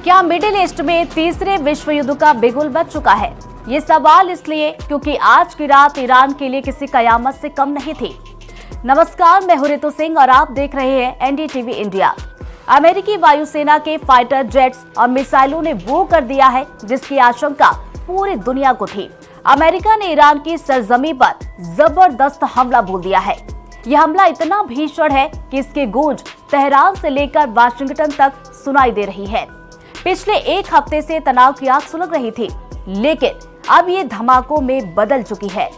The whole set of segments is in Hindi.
क्या मिडिल ईस्ट में तीसरे विश्व युद्ध का बिगुल बज चुका है? ये सवाल इसलिए क्योंकि आज की रात ईरान के लिए किसी कयामत से कम नहीं थी। नमस्कार, मैं हूं रितु सिंह और आप देख रहे हैं एनडीटीवी इंडिया। अमेरिकी वायुसेना के फाइटर जेट्स और मिसाइलों ने वो कर दिया है जिसकी आशंका पूरी दुनिया को थी। अमेरिका ने ईरान की सरजमी पर जबरदस्त हमला बोल दिया है। यह हमला इतना भीषण है कि इसकी गूंज तेहरान से लेकर वाशिंगटन तक सुनाई दे रही है। पिछले एक हफ्ते से तनाव की आग सुलग रही थी, लेकिन अब ये धमाकों में बदल चुकी है।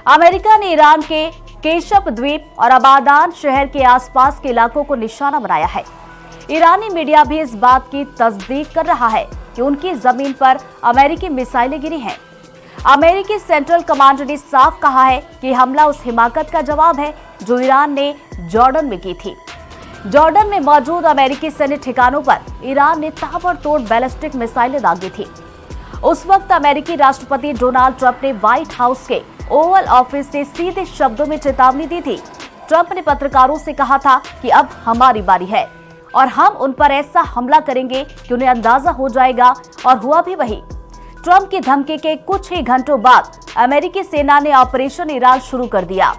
अमेरिका ने ईरान के केशप द्वीप और अबादान शहर के आसपास के इलाकों को निशाना बनाया है। ईरानी मीडिया भी इस बात की तस्दीक कर रहा है कि उनकी जमीन पर अमेरिकी मिसाइलें गिरी हैं। अमेरिकी सेंट्रल कमांड ने साफ कहा है कि हमला उस हिमाकत का जवाब है जो ईरान ने जॉर्डन में की थी। जॉर्डन में मौजूद अमेरिकी सैन्य ठिकानों पर ईरान ने ताबड़तोड़ बैलिस्टिक मिसाइलें दागी थी। उस वक्त अमेरिकी राष्ट्रपति डोनाल्ड ट्रंप ने व्हाइट हाउस के ओवल ऑफिस से सीधे शब्दों में चेतावनी दी थी। ट्रंप ने पत्रकारों से कहा था कि अब हमारी बारी है और हम उन पर ऐसा हमला करेंगे कि उन्हें अंदाजा हो जाएगा, और हुआ भी वही। ट्रंप की धमकी के कुछ ही घंटों बाद अमेरिकी सेना ने ऑपरेशन ईरान शुरू कर दिया।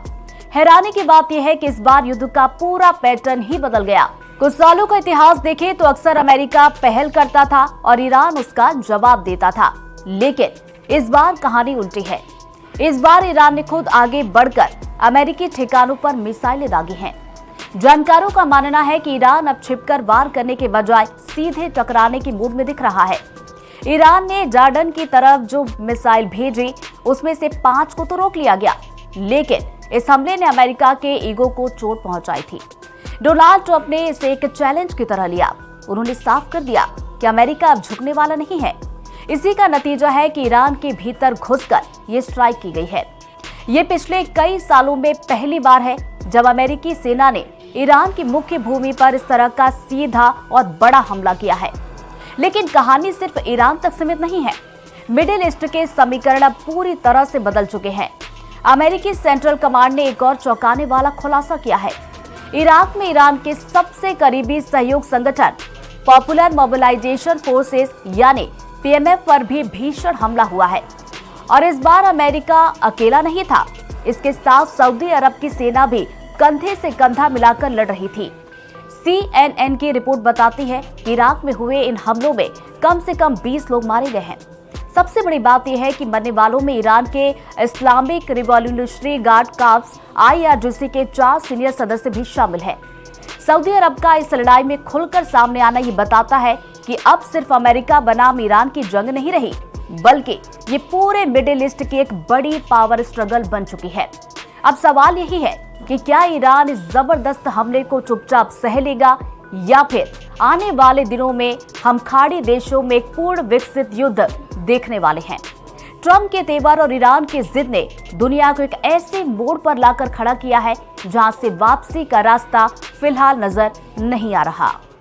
हैरानी की बात यह है कि इस बार युद्ध का पूरा पैटर्न ही बदल गया। कुछ सालों का इतिहास देखें तो अक्सर अमेरिका पहल करता था और ईरान उसका जवाब देता था, लेकिन इस बार कहानी उल्टी है। इस बार ईरान ने खुद आगे बढ़कर अमेरिकी ठिकानों पर मिसाइलें दागी हैं। जानकारों का मानना है कि ईरान अब छिपकर वार करने के बजाय सीधे टकराने की मूड में दिख रहा है। ईरान ने जॉर्डन की तरफ जो मिसाइल भेजी उसमें से 5 को तो रोक लिया गया, लेकिन इस हमले ने अमेरिका के ईगो को चोट पहुंचाई थी। डोनाल्ड ट्रंप ने इसे एक चैलेंज की तरह लिया। उन्होंने साफ कर दिया कि अमेरिका अब झुकने वाला नहीं है। इसी का नतीजा है कि ईरान के भीतर घुसकर ये स्ट्राइक की गई है। ये पिछले कई सालों में पहली बार है जब अमेरिकी सेना ने ईरान की मुख्य भूमि पर इस तरह का सीधा और बड़ा हमला किया है। लेकिन कहानी सिर्फ ईरान तक सीमित नहीं है। मिडिल ईस्ट के समीकरण अब पूरी तरह से बदल चुके हैं। अमेरिकी सेंट्रल कमांड ने एक और चौंकाने वाला खुलासा किया है। इराक में ईरान के सबसे करीबी सहयोग संगठन पॉपुलर मोबिलाइजेशन फोर्सेस यानी पीएमएफ पर भी भीषण हमला हुआ है। और इस बार अमेरिका अकेला नहीं था, इसके साथ सऊदी अरब की सेना भी कंधे से कंधा मिलाकर लड़ रही थी। CNN की रिपोर्ट बताती है कि इराक में हुए इन हमलों में कम से कम 20 लोग मारे गए हैं। सबसे बड़ी बात यह है कि मरने वालों में ईरान के Islamic revolutionary guard corps IRGC के 4 सीनियर सदस्य भी शामिल हैं। सऊदी अरब का इस लड़ाई में खुलकर सामने आना ये बताता है कि अब सिर्फ अमेरिका बनाम ईरान की जंग नहीं रही, बल्कि ये पूरे मिडिल ईस्ट की एक बड़ी पावर स्ट्रगल बन चुकी है। अब सवाल यही है कि क्या ईरान इस जबरदस्त हमले को चुपचाप सह लेगा, या फिर आने वाले दिनों में हम खाड़ी देशों में एक पूर्ण विकसित युद्ध देखने वाले हैं। ट्रंप के तेवर और ईरान की जिद ने दुनिया को एक ऐसे मोड़ पर लाकर खड़ा किया है जहां से वापसी का रास्ता फिलहाल नजर नहीं आ रहा।